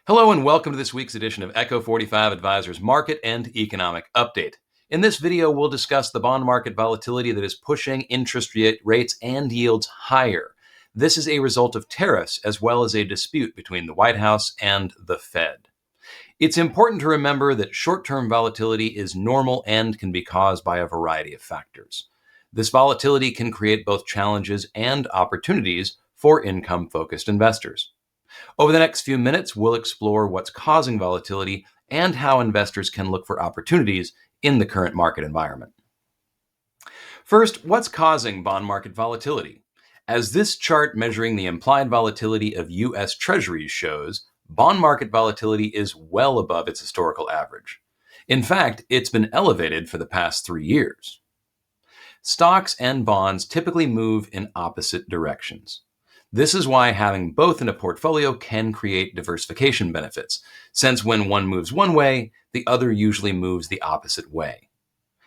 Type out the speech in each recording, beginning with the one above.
Hello and welcome to this week's edition of Echo45 Advisors Market and Economic Update. In this video, we'll discuss the bond market volatility that is pushing interest rates and yields higher. This is a result of tariffs as well as a dispute between the White House and the Fed. It's important to remember that short-term volatility is normal and can be caused by a variety of factors. This volatility can create both challenges and opportunities for income-focused investors. Over the next few minutes, we'll explore what's causing volatility and how investors can look for opportunities in the current market environment. First, what's causing bond market volatility? As this chart measuring the implied volatility of U.S. Treasuries shows, bond market volatility is well above its historical average. In fact, it's been elevated for the past 3 years. Stocks and bonds typically move in opposite directions. This is why having both in a portfolio can create diversification benefits, since when one moves one way, the other usually moves the opposite way.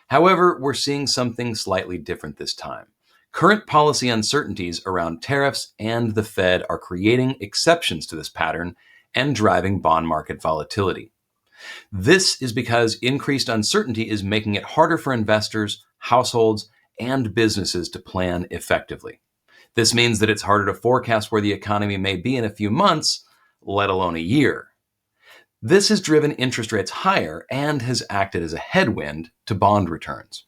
However, we're seeing something slightly different this time. Current policy uncertainties around tariffs and the Fed are creating exceptions to this pattern and driving bond market volatility. This is because increased uncertainty is making it harder for investors, households, and businesses to plan effectively. This means that it's harder to forecast where the economy may be in a few months, let alone a year. This has driven interest rates higher and has acted as a headwind to bond returns.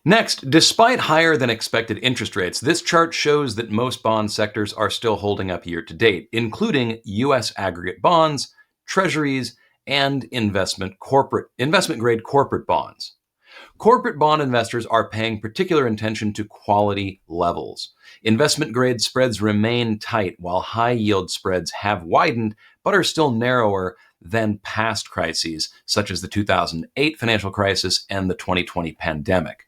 Next, despite higher than expected interest rates, this chart shows that most bond sectors are still holding up year to date, including U.S. aggregate bonds, treasuries, and investment-grade corporate bonds. Corporate bond investors are paying particular attention to quality levels. Investment-grade spreads remain tight, while high-yield spreads have widened but are still narrower than past crises, such as the 2008 financial crisis and the 2020 pandemic.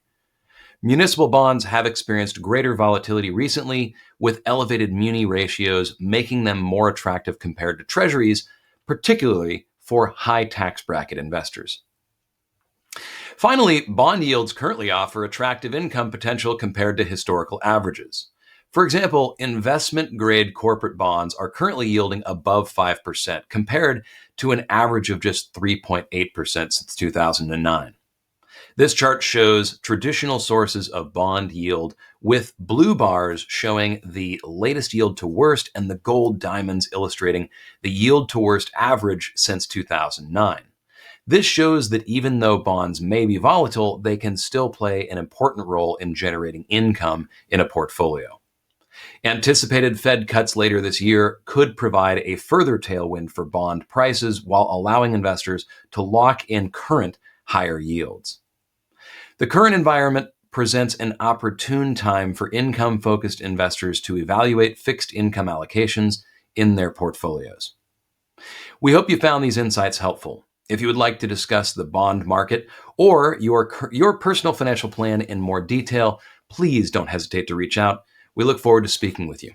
Municipal bonds have experienced greater volatility recently, with elevated muni ratios making them more attractive compared to treasuries, particularly for high tax bracket investors. Finally, bond yields currently offer attractive income potential compared to historical averages. For example, investment-grade corporate bonds are currently yielding above 5%, compared to an average of just 3.8% since 2009. This chart shows traditional sources of bond yield, with blue bars showing the latest yield to worst and the gold diamonds illustrating the yield to worst average since 2009. This shows that even though bonds may be volatile, they can still play an important role in generating income in a portfolio. Anticipated Fed cuts later this year could provide a further tailwind for bond prices while allowing investors to lock in current higher yields. The current environment presents an opportune time for income-focused investors to evaluate fixed income allocations in their portfolios. We hope you found these insights helpful. If you would like to discuss the bond market or your personal financial plan in more detail, please don't hesitate to reach out. We look forward to speaking with you.